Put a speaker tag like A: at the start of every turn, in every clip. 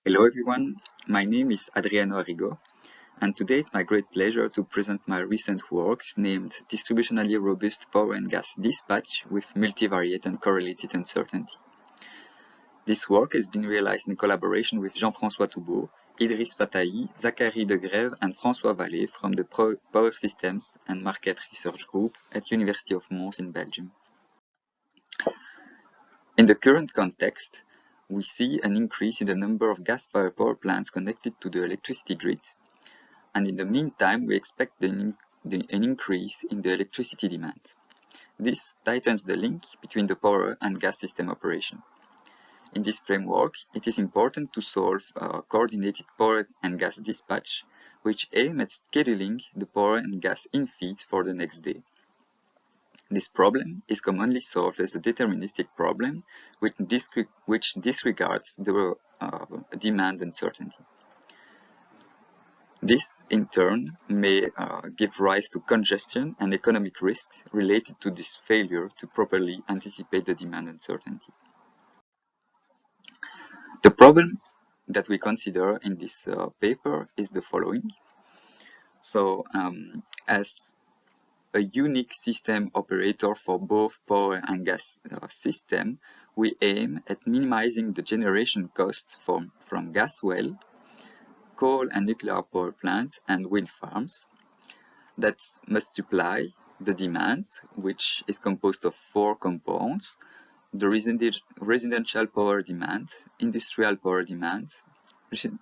A: Hello everyone, my name is Adriano Arrigo, and today it's my great pleasure to present my recent work named Distributionally Robust Power and Gas Dispatch with Multivariate and Correlated Uncertainty. This work has been realized in collaboration with Jean-François Toubeau, Idriss Fatahi, Zachary Degrève and François Vallée from the Power Systems and Market Research Group at University of Mons in Belgium. In the current context, we see an increase in the number of gas-fired power plants connected to the electricity grid, and in the meantime we expect an increase in the electricity demand. This tightens the link between the power and gas system operation. In this framework, it is important to solve coordinated power and gas dispatch, which aim at scheduling the power and gas infeeds for the next day. This problem is commonly solved as a deterministic problem which disregards the demand uncertainty. This, in turn, may give rise to congestion and economic risks related to this failure to properly anticipate the demand uncertainty. The problem that we consider in this paper is the following. So, as a unique system operator for both power and gas system, we aim at minimizing the generation costs from gas well, coal and nuclear power plants, and wind farms that must supply the demands, which is composed of four components: the residential power demand, industrial power demand,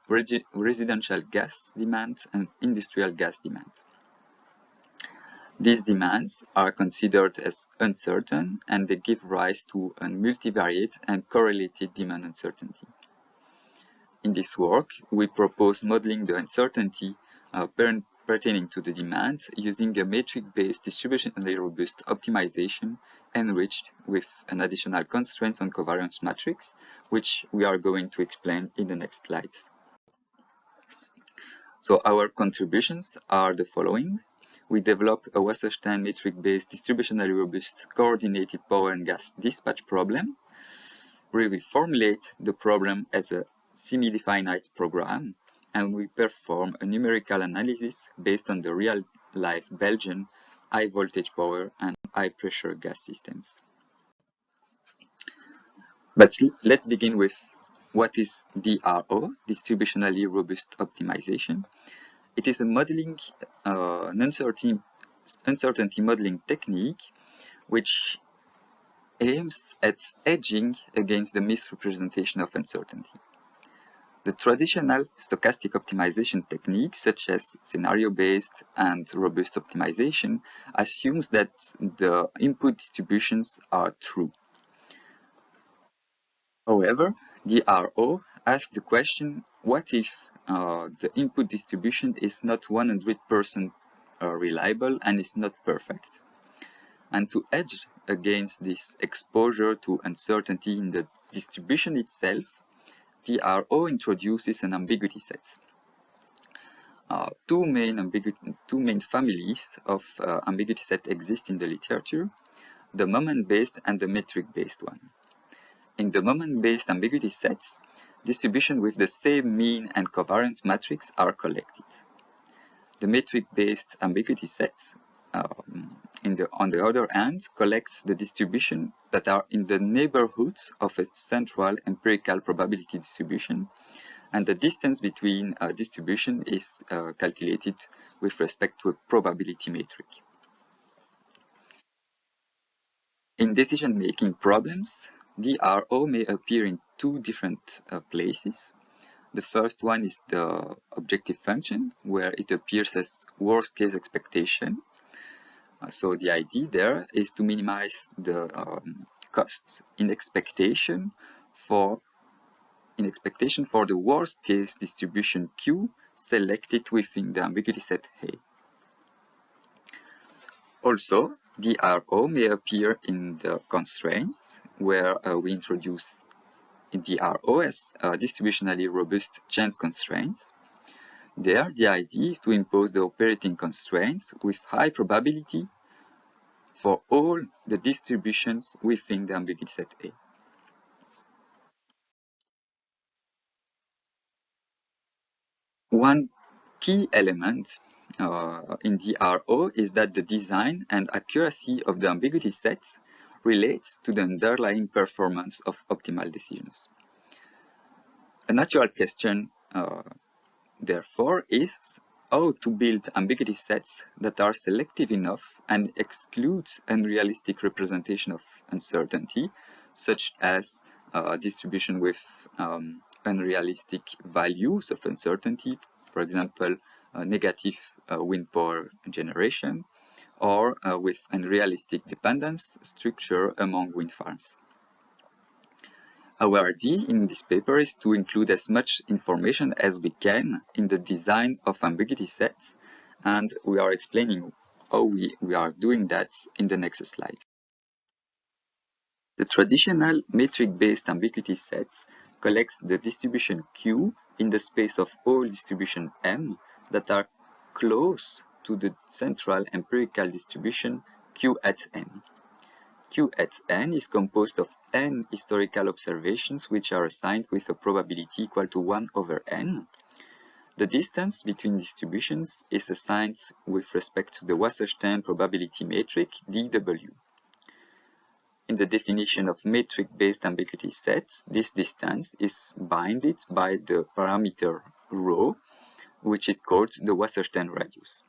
A: residential gas demand, and industrial gas demand. These demands are considered as uncertain, and they give rise to a multivariate and correlated demand uncertainty. In this work, we propose modeling the uncertainty pertaining to the demand using a metric-based distributionally robust optimization enriched with an additional constraints on covariance matrix, which we are going to explain in the next slides. So our contributions are the following. We develop a Wasserstein metric-based distributionally robust coordinated power and gas dispatch problem. We will formulate the problem as a semi-definite program, and we perform a numerical analysis based on the real-life Belgian high-voltage power and high-pressure gas systems. But let's begin with what is DRO, Distributionally Robust Optimization. It is a modeling, an uncertainty modeling technique which aims at hedging against the misrepresentation of uncertainty. The traditional stochastic optimization techniques, such as scenario-based and robust optimization, assumes that the input distributions are true. However, DRO asks the question, what if the input distribution is not 100% reliable and is not perfect? And to hedge against this exposure to uncertainty in the distribution itself, DRO introduces an ambiguity set. Two main families of ambiguity set exist in the literature: the moment-based and the metric-based one. In the moment-based ambiguity set, distributions with the same mean and covariance matrix are collected. The metric-based ambiguity set, on the other hand, collects the distributions that are in the neighborhood of a central empirical probability distribution, and the distance between distribution is calculated with respect to a probability metric. In decision-making problems, DRO may appear in two different places. The first one is the objective function, where it appears as worst-case expectation. So the idea there is to minimize the costs in expectation for the worst-case distribution Q selected within the ambiguity set A. Also, DRO may appear in the constraints, where we introduce DRO as distributionally robust chance constraints. There, the idea is to impose the operating constraints with high probability for all the distributions within the ambiguity set A. One key element in DRO is that the design and accuracy of the ambiguity set relates to the underlying performance of optimal decisions. A natural question, therefore, is how to build ambiguity sets that are selective enough and exclude unrealistic representation of uncertainty, such as distribution with unrealistic values of uncertainty, for example, negative wind power generation, or with unrealistic dependence structure among wind farms. Our idea in this paper is to include as much information as we can in the design of ambiguity set, and we are explaining how we are doing that in the next slide. The traditional metric-based ambiguity set collects the distribution Q in the space of all distribution M that are close to the central empirical distribution Q at n. Q at n is composed of n historical observations which are assigned with a probability equal to 1 over n. The distance between distributions is assigned with respect to the Wasserstein probability metric dW. In the definition of metric-based ambiguity set, this distance is bounded by the parameter ρ, which is called the Wasserstein radius.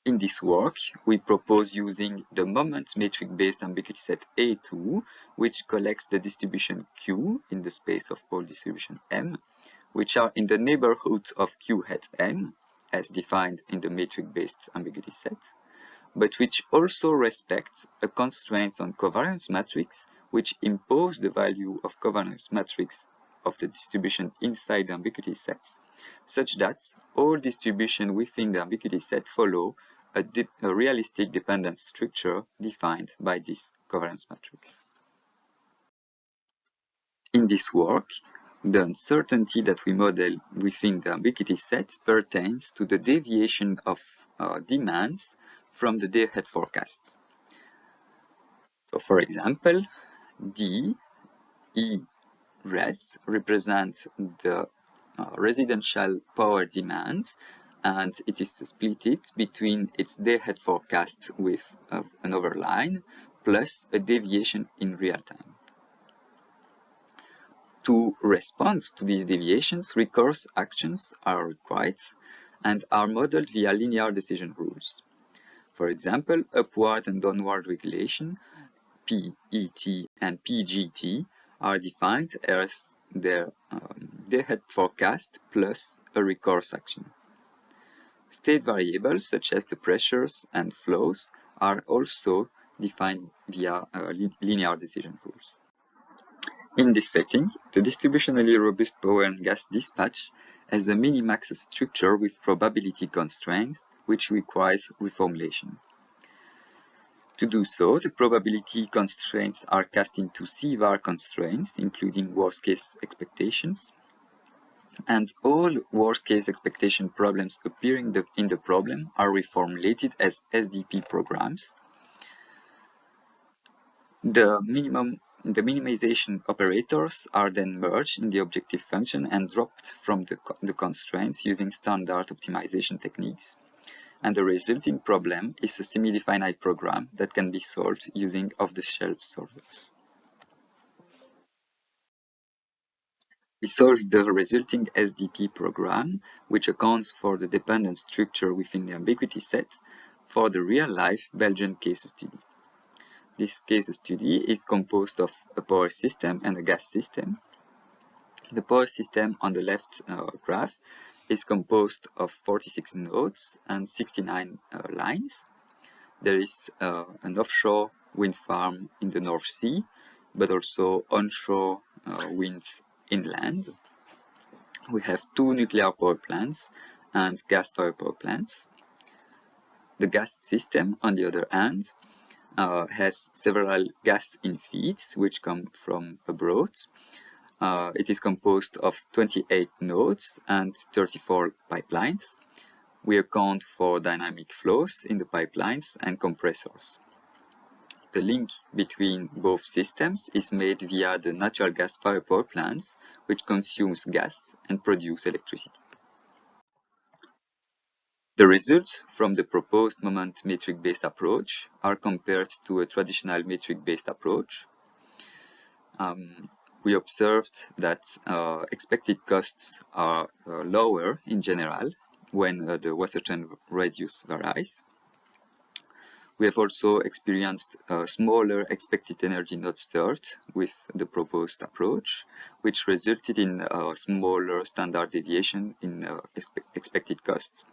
A: In this work, we propose using the moment metric-based ambiguity set A2, which collects the distribution Q in the space of all distribution M, which are in the neighborhood of Q hat n, as defined in the metric-based ambiguity set, but which also respects a constraint on covariance matrix, which impose the value of covariance matrix of the distribution inside the ambiguity sets, such that all distributions within the ambiguity set follow a realistic dependence structure defined by this covariance matrix. In this work, the uncertainty that we model within the ambiguity set pertains to the deviation of demands from the day-ahead forecasts. So, for example, D, E, res represents the residential power demand, and it is split between its day-ahead forecast with an overline plus a deviation in real time. To respond to these deviations, recourse actions are required and are modeled via linear decision rules. For example, upward and downward regulation, PET and PGT, are defined as their day-ahead forecast plus a recourse action. State variables such as the pressures and flows are also defined via linear decision rules. In this setting, the distributionally robust power and gas dispatch has a minimax structure with probability constraints, which requires reformulation. To do so, the probability constraints are cast into C-var constraints, including worst-case expectations, and all worst-case expectation problems appearing in the problem are reformulated as SDP programs. The minimization operators are then merged in the objective function and dropped from the constraints using standard optimization techniques. And the resulting problem is a semi-definite program that can be solved using off-the-shelf solvers. We solve the resulting SDP program, which accounts for the dependent structure within the ambiguity set, for the real-life Belgian case study. This case study is composed of a power system and a gas system. The power system on the left graph is composed of 46 nodes and 69 lines. There is an offshore wind farm in the North Sea, but also onshore wind inland. We have 2 nuclear power plants and gas-fired power plants. The gas system, on the other hand, has several gas infeeds which come from abroad. It is composed of 28 nodes and 34 pipelines. We account for dynamic flows in the pipelines and compressors. the link between both systems is made via the natural gas-fired power plants, which consumes gas and produce electricity. The results from the proposed moment metric-based approach are compared to a traditional metric-based approach. We observed that expected costs are lower in general when the Wasserstein radius varies. We have also experienced a smaller expected energy not stirred with the proposed approach, which resulted in a smaller standard deviation in expected costs.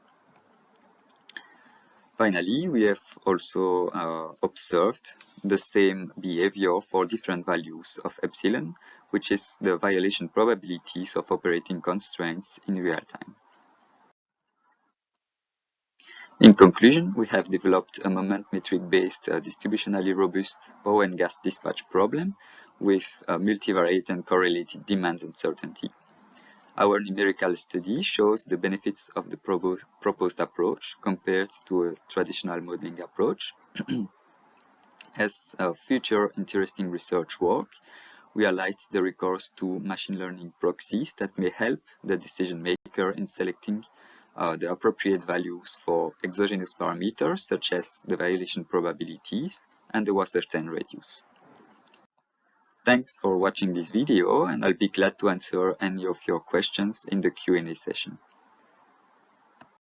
A: Finally, we have also observed the same behavior for different values of epsilon, which is the violation probabilities of operating constraints in real time. In conclusion, we have developed a moment metric-based distributionally robust power and gas dispatch problem with multivariate and correlated demand uncertainty. Our numerical study shows the benefits of the proposed approach compared to a traditional modeling approach. As future interesting research work, we highlight the recourse to machine learning proxies that may help the decision maker in selecting the appropriate values for exogenous parameters such as the violation probabilities and the Wasserstein radius. Thanks for watching this video, and I'll be glad to answer any of your questions in the Q&A session.